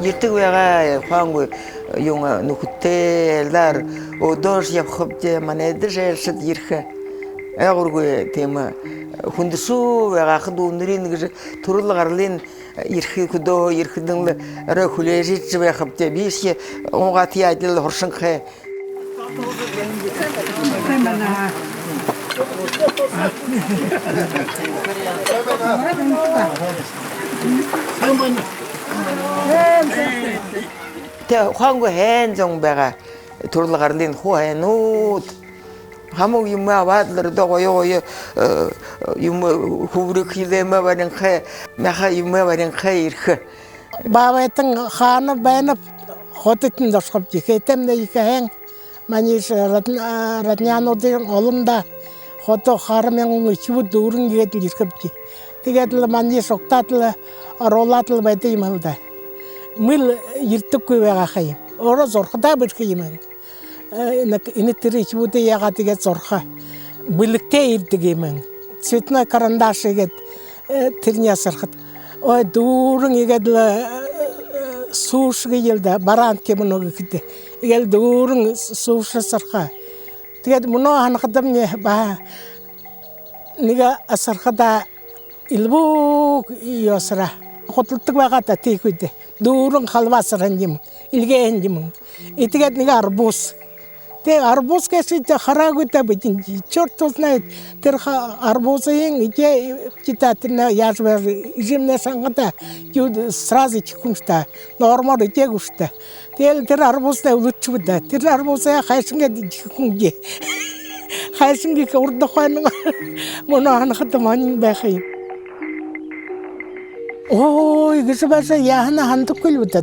Yırtık veya hangi yunga nukteler o doş yapıp de manedir şeyset yırkı. Ağırgı tema hundusu veya kıdunların gibi turullarların yırkı kudo yırkıdınlı rekulejit ve yapıp de bir şey ona tiyadil hoşun kı. Te hangi henjong bega turulgarlin huenut hamu yumma badlar da goyo yumma hubruk yilema barin khe naha yumma barin khair khe babaytın xanı beynip hotetin doşkap diketem de yikehen maniş ratnyano degan olum da hoto xarmen içi durun gedil yikapti tigedil maniş oktatıl rolatıl baytıymalda mil yırtık kuvvega xayım ora zorxda bir kıyımın ini tiri içi bu yaga tiget zorxa birlikte irdigimin цветной карандаш егет тирня сырхат ой дурун егедл сушги елда барант ке много ките егел дурун суша сырха тигет муно ханхадам не ба нига асырхада илбу йосра хотултук багата текуде дурун халвасыранжым илгенжим итигет нига арбуз те арбуз кесите харагута битин черт знает тер арбузын ите китатына яжвер жимне сангата юд сразу чикунста нормал ите гушта тер арбузда улучшуда тер арбуза хайшинге чикунге хайшинге урда хойны моно ханхатман бахи ой гысбаса яхна хандык көлбүтэ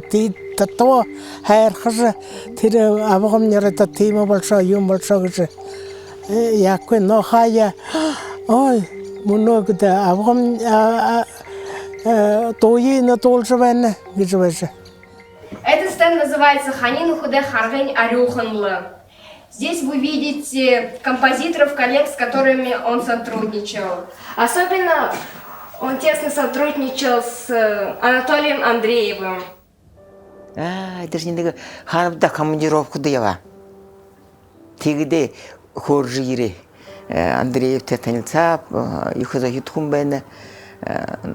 тато хайр хажы тире абагам нерета тема болса юм болса гысы якой но хая ой муно гыда абагам тои на толжвен гысбаса. Этот стенд называется «Ханин Худе Харгень Арюханлы». Здесь вы видите композиторов, коллег, с которыми он сотрудничал. Особенно он тесно сотрудничал с Анатолием Андреевым. Это же не ханбда командировку дела. Тигде хоржире Андреев тетанца их за ютхумбена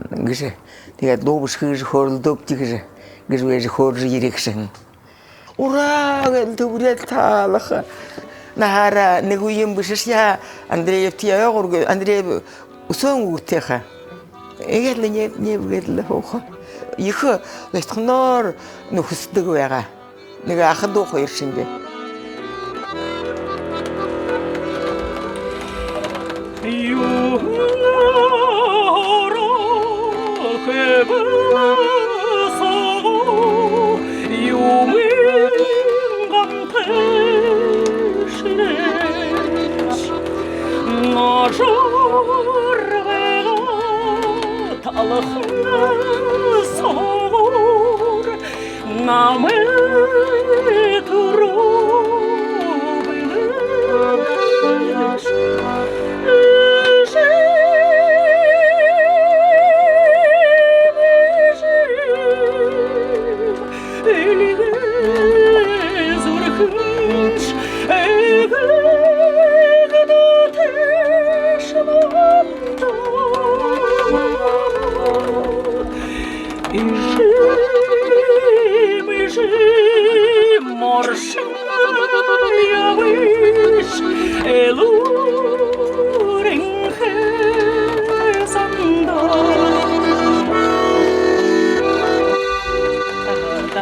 гже тига добуш хиж хорлдоп тигже гже хоржире кшен. Ура, добрет талха. Нахара негуем бышя Андреев тия горг Андреев усон утеха. Эгэл не бгэл хоха. Их лэхнор нөхөсдөг байгаа. Нэг ахад уу хоёр шингээ.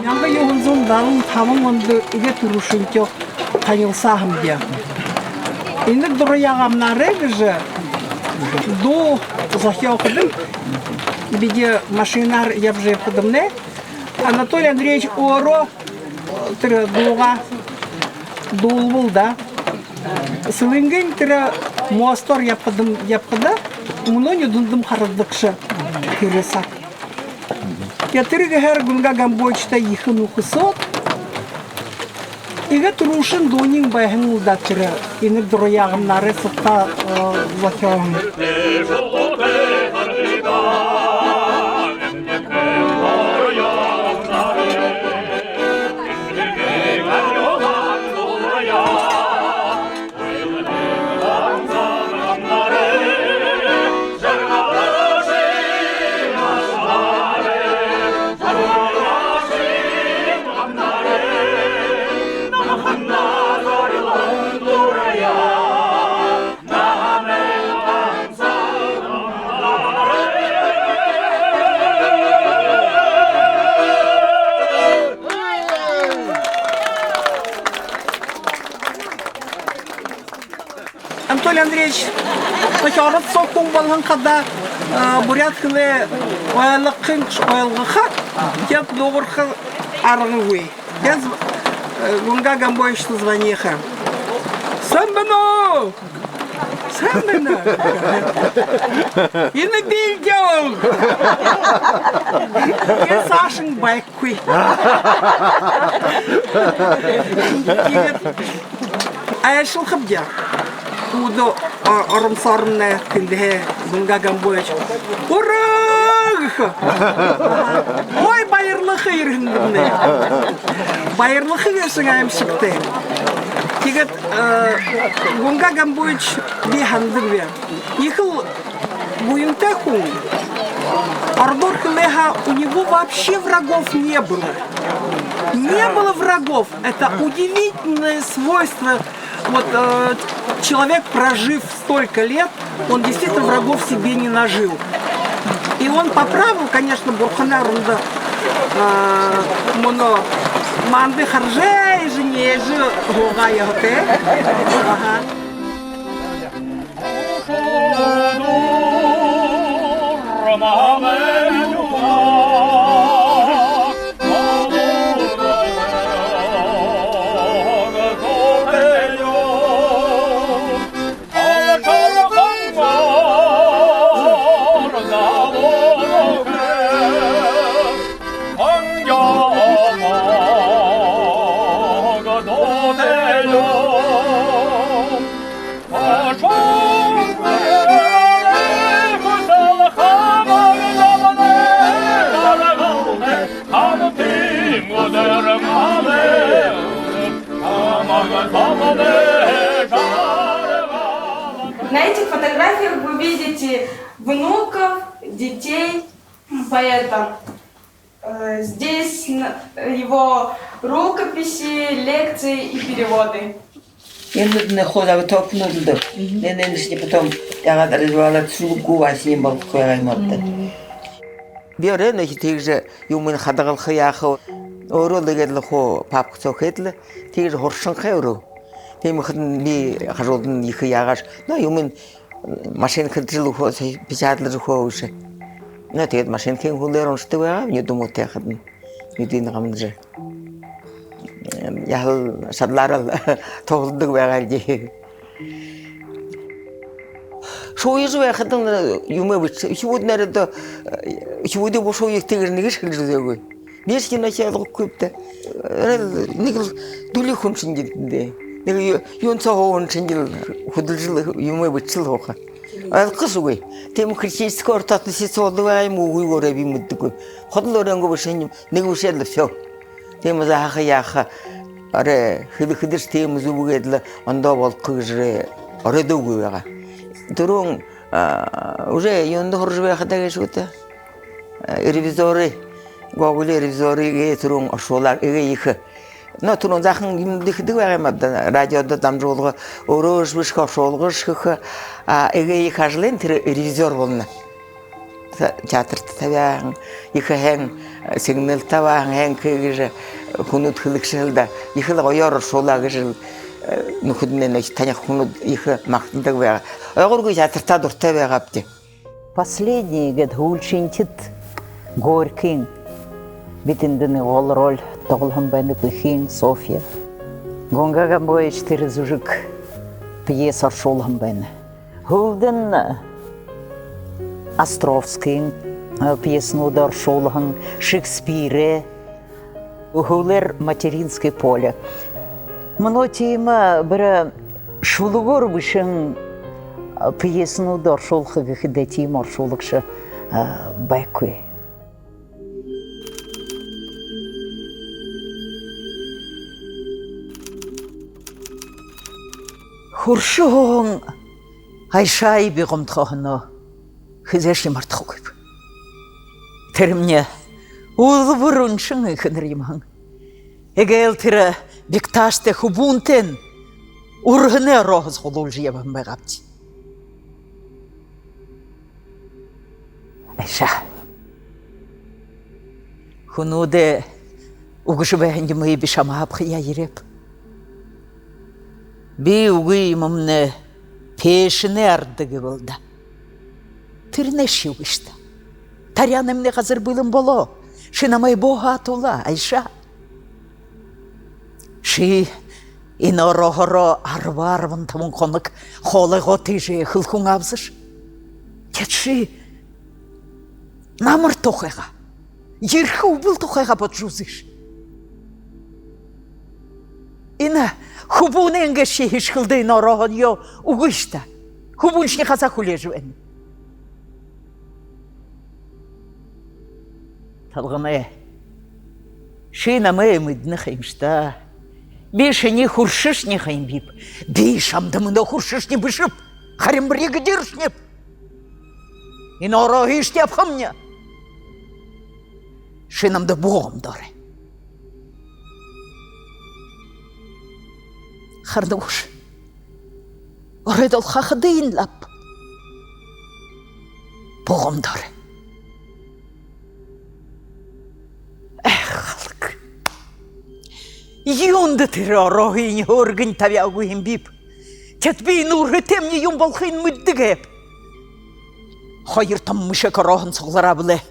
Yanга yoğunzun dalın tamam onu ige turuşunca tanılsahım diye. Indi duruyağamları gıcı do захи okudum. Bir de maşinler yapıcı okudum ne? Anatoliy Andreevich Oro tırı doğuğa doğul bulda. Sılingin tırı Мостор япкада, мунони дундум харадыкшы киресак. Ятырыга хер гунга гамбойчта ихын ухысот. Иге турушын донин байхын улдатчыры. Инер дроягымнары сықта лакеуын. Анатолий Андреевич, началот сокун балган када бурят хиле оялыкын оялгыха теп догурха аргыгы. Яз гунга гамбойчты звониха. Самбано! Самбано! И на бильдёл! Я Сашин байкуй. А я шел хабдя. Уду арымсарымна кілде гунга гамбойч. Ураг! Ой, байырлықы еріндімді. Байырлықы керсің айым шықты. Тегет гунга гамбойч бейхандыр бе. Ехал буйымта хун. Ардор Хилеха, у него вообще врагов не было. Не было врагов. Это удивительное свойство. Вот человек, прожив столько лет, он действительно врагов себе не нажил. И он поправил, конечно, Бурханарунда моно манды харжей женежи гугая готе. На этих фотографиях вы видите внуков, детей поэта. Здесь его рукописи, лекции и переводы. Енді не хода топнулды. Ненен işte потом яға развала цугу васим бол қойғаймады. Бере не тегже юмын хадагал хаяхо орол дегел хо пап цохетле тегже хоршын хайру. Тем хэн би хажолдын ихи ягаш. На юмын машин хэтжил хо печатлы хо уже. На тегет машин хэн хулерон штыва не думал техадын. Юдин гамдже. Ял шадларал тоғылдық бағалде. Шойызы бағадың юмы бұтсы. Сегодня әрді сегодня бұл шойыз тегірінеге шықылды ғой. Бескен әкеліғып көпті. Негіл дүлі құншын жетінде. Негіл юнса ғоғыншын жел құдылжылы юмы бұтсыл ғоға. Қыз ғой. Тем християнскі ортатын сесі олды бағайым ұғый ғорабей мұдды ғой. Құдыл ораңғы бұшын неге бұшәді все. Тема захаха яха аре хидиш тема зубугедла анда волкыжре аре дугуяга турун уже йонда хоржбе хатага шута ревизоры гогуле ревизоры ге турун ашолар эге ихе на турун захын дихдыга мадда радиода дамжолго орош бишка шолгышхы эге ихажлен ревизор болна театр тавян ихен сигнал таван хен кыгыжы хунут хылыкшылда ихла ойор шолагыжыл нухуднен таня хунут ихе мактылдык бага ойгургу театрта дурта багапты. Последний год гулчинтит Горький битинден ол роль тоглган баны Пыхин Софья. Гонга гамбой 4 зужик пьеса шолган баны. Хулден Островский пьесну даршолыгын, Шекспире, хулер материнское поле. Мно тема бір шулугор бішін пьесну даршолыгы хидети маршолыгшы байкуй. Хуршуң Айшай бігім тұғыны хызеші мартық көп. Тірімне ұлы бұрыншың үкінірімің. Егел тірі бекташты хубунтен ұрғыны роғыз ғолу жиебім бәғапты. Айша, хүнуді ұғышы бәхінді мұй бішама апқия ереп. Би угы имамны пешіне ардығы болды. Түріне шеуішті. Тарянымны қазір бұлым болу. Шинамай боға атула, Айша. Ши инорохоро арварвын тамын қонық қолығы теже қылқың абзыш. Кетши намыр тоқайға, ерхі ұбыл тоқайға бұд жузыш. Ина хубун энге шехиш кылды норогон йо угышта. Хубун шни хаза хулежуэн. Талгаме шина мэ мыдны хаймшта. Беше не хуршиш не хаймбип. Бешам да мына хуршиш не бышып. Харим бригадиршнеп. И норогиш теп хамня. Шинам да богом доре. Хардуш, оредол хахадин лап. Богом доре. Халк. Юнда тире орохин хоргин тавягу химбип. Тетбин урхетемни юм болхин мыддыгеп. Хайыр там мышек орохин соглара биле.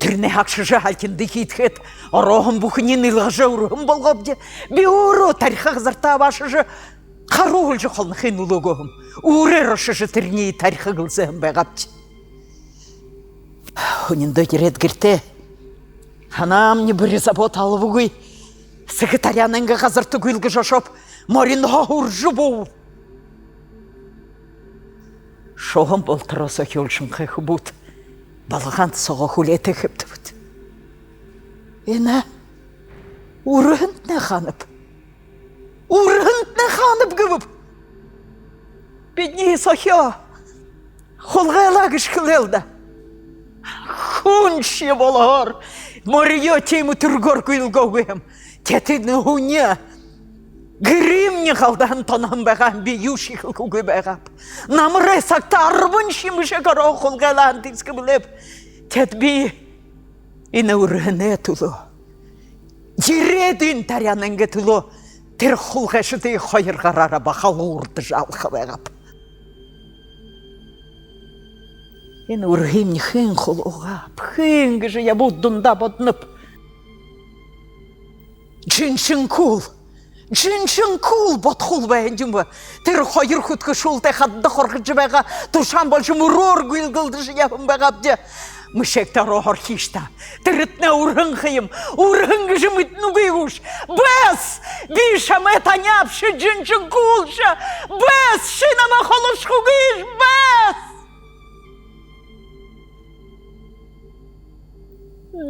Тирне хакшыжы халкинды хитхет, орохын бухнин илғажы урхын болғабде, би уру тарихы ғызарта башыжы қаруғыл жоқылны хин улуғым, уры рошыжы тирне тарихы ғылзығын байғабде. Хунинды керет кірте, анам не бірі забот алывығый, секретаряныңғы ғазырты күлгі жошоп, морин ғауыржы боу. Шоғын болтыр оса көлшін қайқы бұд. Балған соға хулеті кепті бұд. Ена, урығынт не қанып? Урығынт не қанып күбіп? Бедне соқя, холғайла кішкілелді. Хунши болағар, мория теймі түргор күйлгауғым. Тетіні хуне, гримне қалдан тонам бәған бі юши қылқуғы бәғап. Намырай сақта арбын шимышы қарау қолғайлан тізгі біліп. Тет бі ине ұрғыне тұлы. Ередін таряныңғы тұлы. Тер қолғашыды қойыр қарара бақалы ұрды жалқы бәғап. Ине ұрғым хын қолуғап. Хын кіжі я бұддында бұднып. Джиншын кул. Джиншын кул ботхул бәйіндім бі. Тер қойыр құтқы шултай қадды қорқыджы бәға тұшан болшы мұрор гүйлгілді жиябын бәғапде. Мүшектар оғыр хишта. Тірітіне ұрғын қиым. Ұрғын кіжі мүтіну бейгуш. Бәс! Бейшаме таняпшы джиншын кулшы. Бәс! Шинама қолышқу күйіш. Бәс!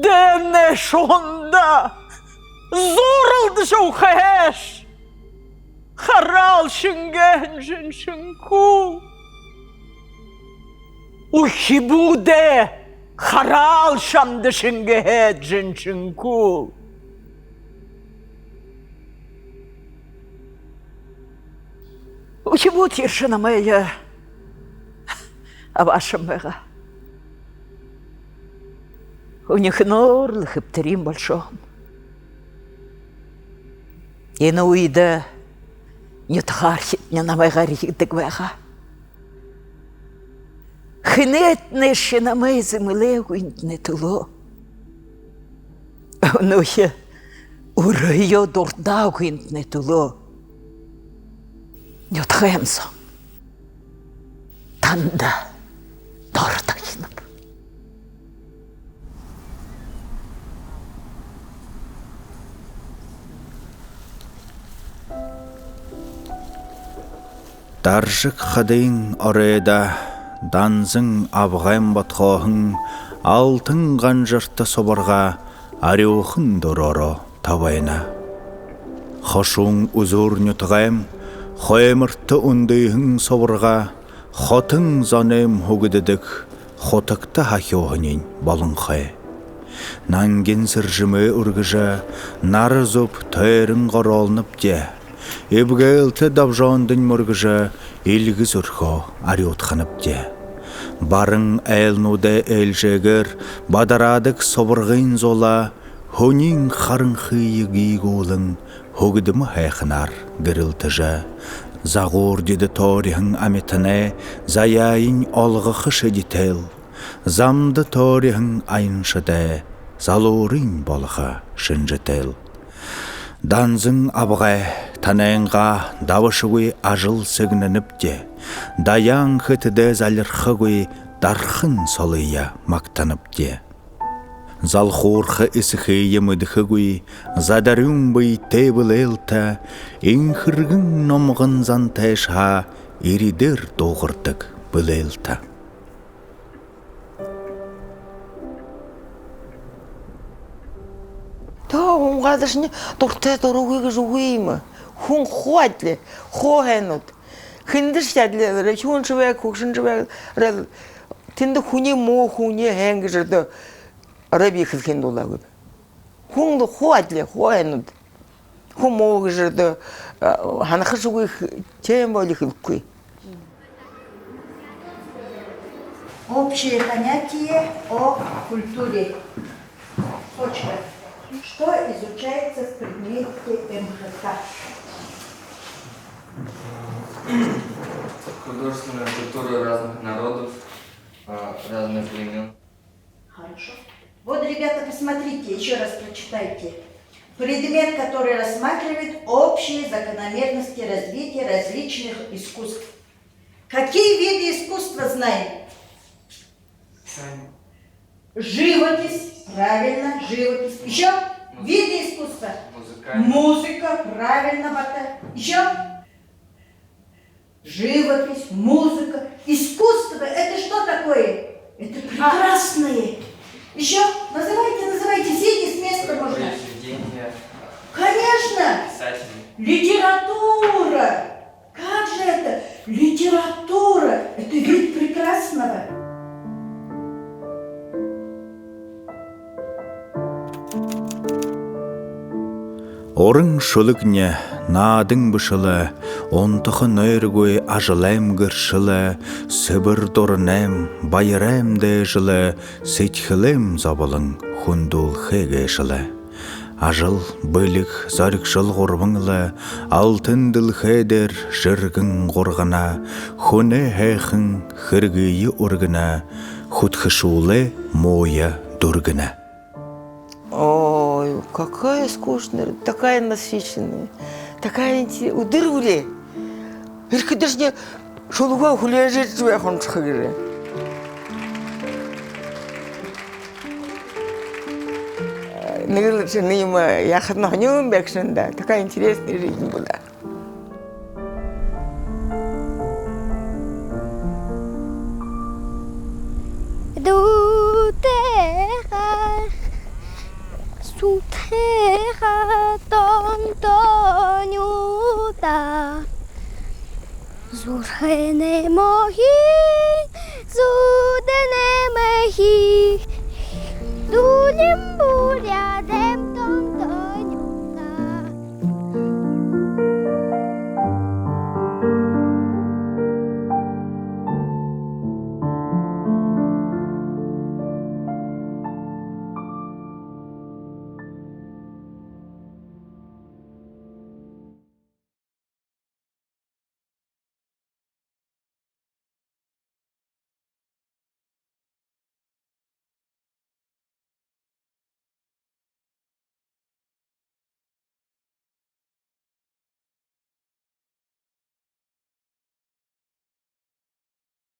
Дәне шонда! Зорылды шоу хэш! Харал шынген жыншынку! Ухи буде! Харал шамды шынгехет жыншынку! Ухи буд ершына мэйя! Абашым бэға! У них норлы хыптырим большом. Ені уйды нетғар хитне намайғар егдік бәға. Хынетне шынамай зымыле уйдне тұлу. Онухе урыйо дұрда уйдне тұлу. Нетғайым соң. Танда тортахинып. Даржык хадын орайда, данзың абғайм батқоғың, алтын ғанжырты собарға, арюхын дороро тавайна. Хошуң үзур нютғайм, хоймырты үндейхің собарға, хотың занем хугыдыдық, хотықта хахиоғынен балынхай. Нанген сіржімі үргіжі, нары зөп тойрың ғоролынып де, Эбгээлті дабжондың мұргыжы елгі зүрхо ариотханып де. Барың әлнуде әлжегір, бадарадық собырғын зола, хонин харынхыйы гейгулың, хогдымы хайхынар гірілтіжі. Зағур деді торихың аметіне, заяйын олғықы шедетел. Замды торихың айыншыде, залурын болығы шынжетел. Данзың абғай, танайынға давышығой ажыл сігнініп де, даян хытыды залырхығой дархын солыя мақтанып де. Залхурхы ісіхейі мүдіхігой, задарюн бый тейбіл елті, инхіргін номғын зантайшға иридер доғырдық бұл елті. Да, он гадашне торте дорогой жугуима. Хун хотле, хогенут. Хиндиш ядле, речун живек, хукшин живек, рел. Тинде хуни мо хуни хенгжерде раби хиндула губ. Хунду хотле, хогенут. Хун мо гжерде ханах жугуй тем боли хилкуй. Общее понятие о культуре. Точка. Что изучается в предмете МХК? Художественная культура разных народов, разных племен. Хорошо. Вот, ребята, посмотрите, еще раз прочитайте. Предмет, который рассматривает общие закономерности развития различных искусств. Какие виды искусства знаем? Живопись, правильно, живопись. Еще виды искусства. Музыка, правильно, Бата. Еще живопись, музыка. Искусство, это что такое? Это прекрасное. Еще называйте, сидите с места можно. Произведения. Конечно. Писатели. Литература. Как же это? Литература. Это вид прекрасного. Орың шылыгне, надың бышылы, онтықы нөргөй ажылайм гыршылы, сыбыр дорынайм, байырайм дэ жылы, сетхілім забылың, хундул хэгэ жылы. Ажыл, бөлік, зарик жыл ғорбыңлы, алтын дыл хэдер, жыргың ғорғына, хуне хэхың, хыргыйы ургына, худхышулы моя дургына. Ой, какая скучная, такая насыщенная, такая интересная. Удырвали. Только даже не шелуга хулежит живехом чхагире. Нырылча нима яхатна хнюм бекшенда. Такая интересная жизнь была. Suteja tontoñuta Zurgene mohi Zudene mehi Dulim buria de